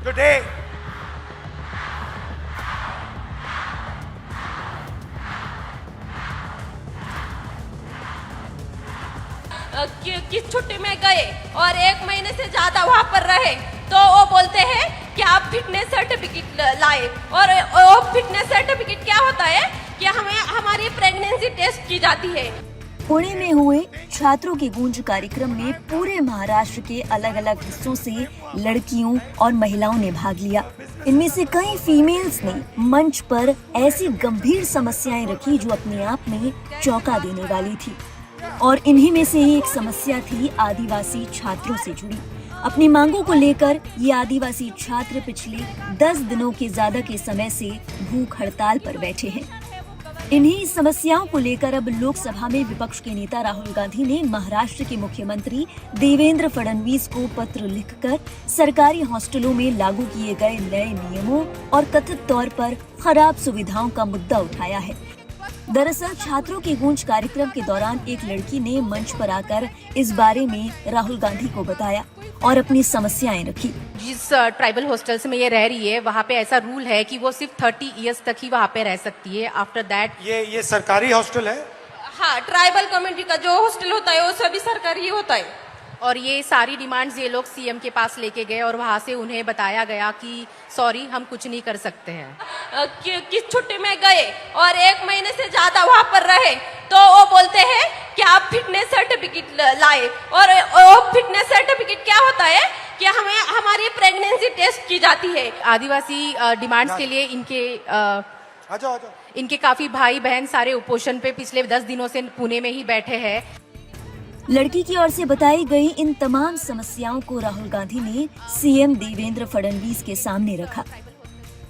Today, किस छुट्टी में गए और 1 महीने से ज्यादा वहाँ पर रहे तो वो बोलते हैं कि आप फिटनेस सर्टिफिकेट लाए। और वो फिटनेस सर्टिफिकेट क्या होता है कि हमें हमारी प्रेगनेंसी टेस्ट की जाती है। पुणे में हुए छात्रों के गूंज कार्यक्रम में पूरे महाराष्ट्र के अलग अलग हिस्सों से लड़कियों और महिलाओं ने भाग लिया। इनमें से कई फीमेल्स ने मंच पर ऐसी गंभीर समस्याएं रखी जो अपने आप में चौंका देने वाली थी। और इन्हीं में से ही एक समस्या थी आदिवासी छात्रों से जुड़ी। अपनी मांगों को लेकर ये आदिवासी छात्र पिछले 10 दिनों के ज्यादा के समय से भूख हड़ताल पर बैठे हैं। इन्हीं समस्याओं को लेकर अब लोकसभा में विपक्ष के नेता राहुल गांधी ने महाराष्ट्र के मुख्यमंत्री देवेंद्र फडणवीस को पत्र लिखकर सरकारी हॉस्टलों में लागू किए गए नए नियमों और कथित तौर पर खराब सुविधाओं का मुद्दा उठाया है। दरअसल छात्रों के गूंज कार्यक्रम के दौरान एक लड़की ने मंच पर आकर इस बारे में राहुल गांधी को बताया और अपनी समस्याएं रखी। जिस ट्राइबल हॉस्टल्स में ये रह रही है वहाँ पे ऐसा रूल है कि वो सिर्फ 30 इयर्स तक ही वहाँ पे रह सकती है। आफ्टर दैट ये सरकारी हॉस्टल है। हाँ, ट्राइबल कम्युनिटी का जो हॉस्टल होता है वो सभी सरकारी होता है। और ये सारी डिमांड्स ये लोग सीएम के पास लेके गए और वहाँ से उन्हें बताया गया कि सॉरी हम कुछ नहीं कर सकते हैं। किस छुट्टी में गए और 1 महीने से ज्यादा वहाँ पर रहे तो वो बोलते हैं कि आप फिटनेस सर्टिफिकेट लाए। और वो फिटनेस सर्टिफिकेट क्या होता है कि हमें हमारी प्रेगनेंसी टेस्ट की जाती है। आदिवासी डिमांड्स के लिए इनके काफी भाई बहन सारे उपोषण पे पिछले 10 दिनों से पुणे में ही बैठे हैं। लड़की की ओर से बताई गई इन तमाम समस्याओं को राहुल गांधी ने सीएम देवेंद्र फडणवीस के सामने रखा।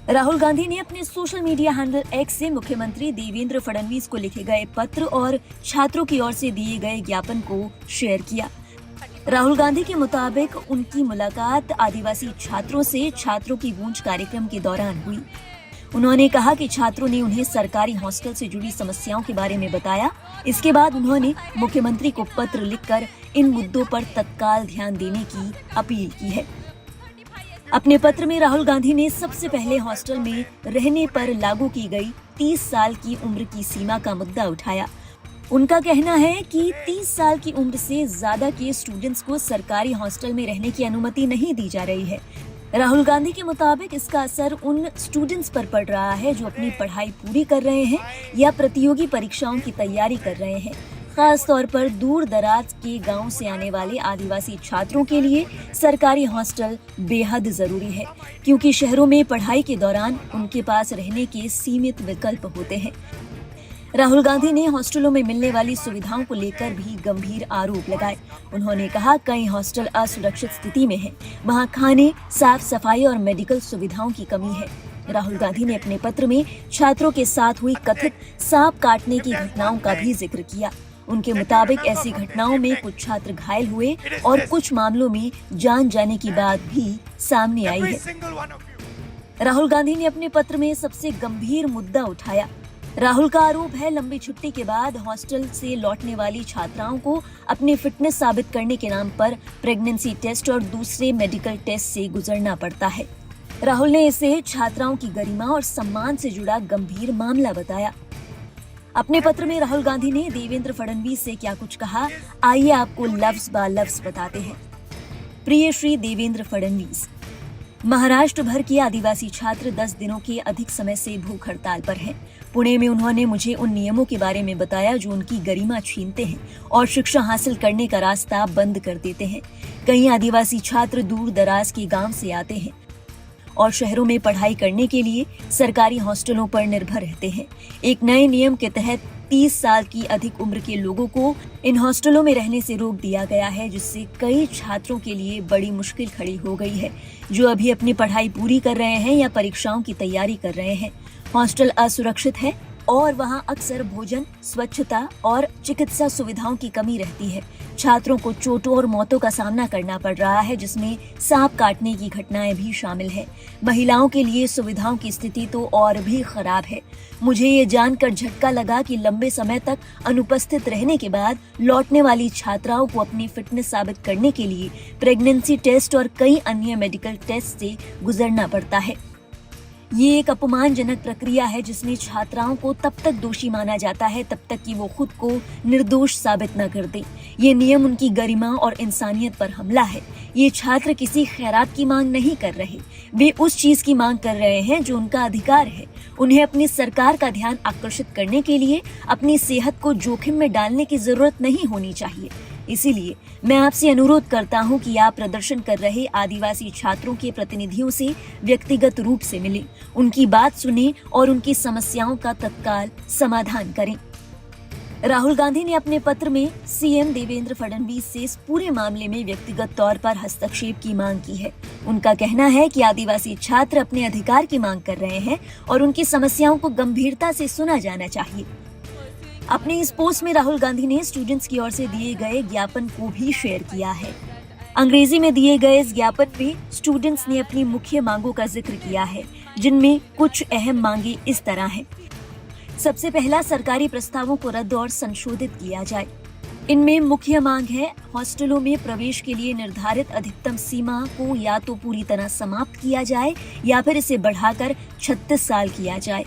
राहुल गांधी ने अपने सोशल मीडिया हैंडल एक्स से मुख्यमंत्री देवेंद्र फडणवीस को लिखे गए पत्र और छात्रों की ओर से दिए गए ज्ञापन को शेयर किया। राहुल गांधी के मुताबिक उनकी मुलाकात आदिवासी छात्रों से छात्रों की गूंज कार्यक्रम के दौरान हुई। उन्होंने कहा कि छात्रों ने उन्हें सरकारी हॉस्टल से जुड़ी समस्याओं के बारे में बताया। इसके बाद उन्होंने मुख्यमंत्री को पत्र लिखकर इन मुद्दों पर तत्काल ध्यान देने की अपील की है। अपने पत्र में राहुल गांधी ने सबसे पहले हॉस्टल में रहने पर लागू की गई 30 साल की उम्र की सीमा का मुद्दा उठाया। उनका कहना है कि 30 साल की उम्र से ज्यादा के स्टूडेंट्स को सरकारी हॉस्टल में रहने की अनुमति नहीं दी जा रही है। राहुल गांधी के मुताबिक इसका असर उन स्टूडेंट्स पर पड़ रहा है जो अपनी पढ़ाई पूरी कर रहे हैं या प्रतियोगी परीक्षाओं की तैयारी कर रहे हैं। खास तौर पर दूर दराज के गांव से आने वाले आदिवासी छात्रों के लिए सरकारी हॉस्टल बेहद जरूरी है, क्योंकि शहरों में पढ़ाई के दौरान उनके पास रहने के सीमित विकल्प होते हैं। राहुल गांधी ने हॉस्टलों में मिलने वाली सुविधाओं को लेकर भी गंभीर आरोप लगाए। उन्होंने कहा कई हॉस्टल असुरक्षित स्थिति में हैं, वहां खाने, साफ सफाई और मेडिकल सुविधाओं की कमी है। राहुल गांधी ने अपने पत्र में छात्रों के साथ हुई कथित सांप काटने की घटनाओं का भी जिक्र किया। उनके मुताबिक ऐसी घटनाओं में कुछ छात्र घायल हुए और कुछ मामलों में जान जाने की बात भी सामने आई है। राहुल गांधी ने अपने पत्र में सबसे गंभीर मुद्दा उठाया। राहुल का आरोप है लंबी छुट्टी के बाद हॉस्टल से लौटने वाली छात्राओं को अपनी फिटनेस साबित करने के नाम पर प्रेगनेंसी टेस्ट और दूसरे मेडिकल टेस्ट से गुजरना पड़ता है। राहुल ने इसे छात्राओं की गरिमा और सम्मान से जुड़ा गंभीर मामला बताया। अपने पत्र में राहुल गांधी ने देवेंद्र फडणवीस से क्या कुछ कहा, आइए आपको लफ्ज बा लफ्ज बताते हैं। प्रिय श्री देवेंद्र फडणवीस, महाराष्ट्र भर के आदिवासी छात्र 10 दिनों के अधिक समय से भूख हड़ताल पर हैं। पुणे में उन्होंने मुझे उन नियमों के बारे में बताया जो उनकी गरिमा छीनते हैं और शिक्षा हासिल करने का रास्ता बंद कर देते हैं। कई आदिवासी छात्र दूर दराज के गांव से आते हैं और शहरों में पढ़ाई करने के लिए सरकारी हॉस्टलों पर निर्भर रहते हैं। एक नए नियम के तहत 30 साल की अधिक उम्र के लोगों को इन हॉस्टलों में रहने से रोक दिया गया है, जिससे कई छात्रों के लिए बड़ी मुश्किल खड़ी हो गई है, जो अभी अपनी पढ़ाई पूरी कर रहे हैं या परीक्षाओं की तैयारी कर रहे हैं। हॉस्टल असुरक्षित है और वहां अक्सर भोजन, स्वच्छता और चिकित्सा सुविधाओं की कमी रहती है। छात्रों को चोटों और मौतों का सामना करना पड़ रहा है, जिसमें सांप काटने की घटनाएं भी शामिल है। महिलाओं के लिए सुविधाओं की स्थिति तो और भी खराब है। मुझे ये जानकर झटका लगा कि लंबे समय तक अनुपस्थित रहने के बाद लौटने वाली छात्राओं को अपनी फिटनेस साबित करने के लिए प्रेगनेंसी टेस्ट और कई अन्य मेडिकल टेस्ट से गुजरना पड़ता है। ये एक अपमानजनक प्रक्रिया है जिसमें छात्राओं को तब तक दोषी माना जाता है तब तक कि वो खुद को निर्दोष साबित न कर दें। ये नियम उनकी गरिमा और इंसानियत पर हमला है। ये छात्र किसी खैरात की मांग नहीं कर रहे, वे उस चीज की मांग कर रहे हैं जो उनका अधिकार है। उन्हें अपनी सरकार का ध्यान आकर्षित करने के लिए अपनी सेहत को जोखिम में डालने की जरूरत नहीं होनी चाहिए। इसीलिए मैं आपसे अनुरोध करता हूं कि आप प्रदर्शन कर रहे आदिवासी छात्रों के प्रतिनिधियों से व्यक्तिगत रूप से मिलें, उनकी बात सुनें और उनकी समस्याओं का तत्काल समाधान करें। राहुल गांधी ने अपने पत्र में सीएम देवेंद्र फडणवीस से इस पूरे मामले में व्यक्तिगत तौर पर हस्तक्षेप की मांग की है। उनका कहना है कि आदिवासी छात्र अपने अधिकार की मांग कर रहे हैं और उनकी समस्याओं को गंभीरता से सुना जाना चाहिए। अपने इस पोस्ट में राहुल गांधी ने स्टूडेंट्स की ओर से दिए गए ज्ञापन को भी शेयर किया है। अंग्रेजी में दिए गए इस ज्ञापन में स्टूडेंट्स ने अपनी मुख्य मांगों का जिक्र किया है, जिनमें कुछ अहम मांगे इस तरह हैं। सबसे पहला, सरकारी प्रस्तावों को रद्द और संशोधित किया जाए। इनमें मुख्य मांग है हॉस्टलों में प्रवेश के लिए निर्धारित अधिकतम सीमा को या तो पूरी तरह समाप्त किया जाए या फिर इसे बढ़ाकर 36 साल किया जाए।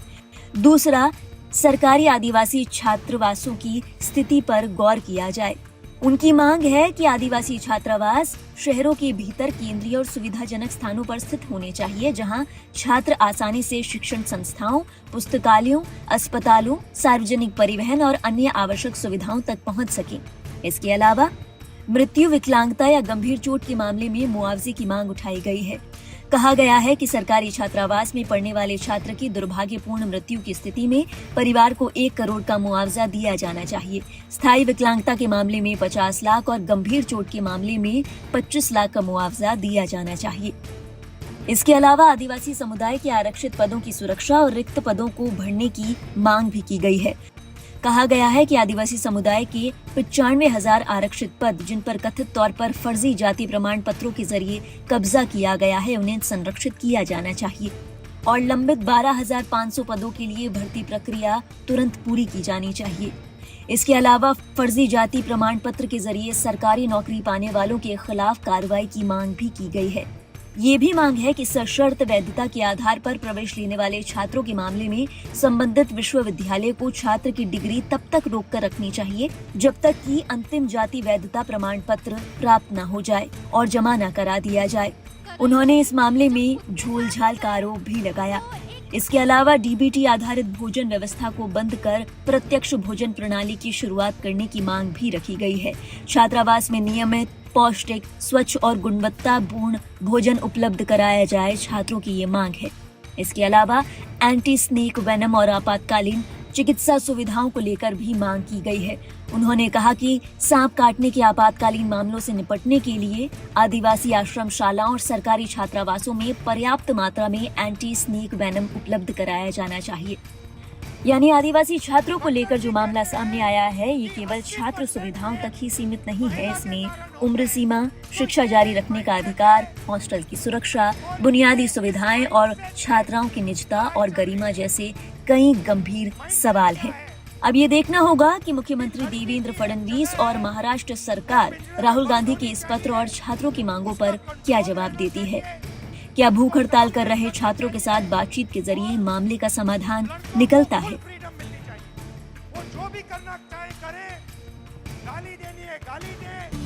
दूसरा, सरकारी आदिवासी छात्रावासों की स्थिति पर गौर किया जाए। उनकी मांग है कि आदिवासी छात्रावास शहरों के भीतर केंद्रीय और सुविधाजनक स्थानों पर स्थित होने चाहिए, जहां छात्र आसानी से शिक्षण संस्थाओं, पुस्तकालयों, अस्पतालों, सार्वजनिक परिवहन और अन्य आवश्यक सुविधाओं तक पहुंच सकें। इसके अलावा मृत्यु, विकलांगता या गंभीर चोट के मामले में मुआवजे की मांग उठाई गई है। कहा गया है कि सरकारी छात्रावास में पढ़ने वाले छात्र की दुर्भाग्यपूर्ण मृत्यु की स्थिति में परिवार को 1 करोड़ का मुआवजा दिया जाना चाहिए। स्थायी विकलांगता के मामले में 50 लाख और गंभीर चोट के मामले में 25 लाख का मुआवजा दिया जाना चाहिए। इसके अलावा आदिवासी समुदाय के आरक्षित पदों की सुरक्षा और रिक्त पदों को भरने की मांग भी की गई है। कहा गया है कि आदिवासी समुदाय के 95,000 आरक्षित पद, जिन पर कथित तौर पर फर्जी जाति प्रमाण पत्रों के जरिए कब्जा किया गया है, उन्हें संरक्षित किया जाना चाहिए और लंबित 12,500 पदों के लिए भर्ती प्रक्रिया तुरंत पूरी की जानी चाहिए। इसके अलावा फर्जी जाति प्रमाण पत्र के जरिए सरकारी नौकरी पाने वालों के खिलाफ कार्रवाई की मांग भी की गई है। ये भी मांग है कि सशर्त वैधता के आधार पर प्रवेश लेने वाले छात्रों के मामले में संबंधित विश्वविद्यालय को छात्र की डिग्री तब तक रोक कर रखनी चाहिए जब तक कि अंतिम जाति वैधता प्रमाण पत्र प्राप्त न हो जाए और जमा न करा दिया जाए। उन्होंने इस मामले में झोलझाल का आरोप भी लगाया। इसके अलावा डीबीटी आधारित भोजन व्यवस्था को बंद कर प्रत्यक्ष भोजन प्रणाली की शुरुआत करने की मांग भी रखी गई है। छात्रावास में नियमित, पौष्टिक, स्वच्छ और गुणवत्तापूर्ण भोजन उपलब्ध कराया जाए, छात्रों की ये मांग है। इसके अलावा एंटी स्नेक वेनम और आपातकालीन चिकित्सा सुविधाओं को लेकर भी मांग की गई है। उन्होंने कहा कि सांप काटने के आपातकालीन मामलों से निपटने के लिए आदिवासी आश्रमशालाओं और सरकारी छात्रावासों में पर्याप्त मात्रा में एंटी स्नेक वेनम उपलब्ध कराया जाना चाहिए। यानी आदिवासी छात्रों को लेकर जो मामला सामने आया है, ये केवल छात्र सुविधाओं तक ही सीमित नहीं है। इसमें उम्र सीमा, शिक्षा जारी रखने का अधिकार, हॉस्टल की सुरक्षा, बुनियादी सुविधाएं और छात्राओं की निजता और गरिमा जैसे कई गंभीर सवाल हैं। अब ये देखना होगा कि मुख्यमंत्री देवेंद्र फडणवीस और महाराष्ट्र सरकार राहुल गांधी के इस पत्र और छात्रों की मांगों पर क्या जवाब देती है। क्या भूख हड़ताल कर रहे छात्रों के साथ बातचीत के जरिए मामले का समाधान निकलता है? वो जो भी करना चाहे करे, गाली देनी है गाली दे,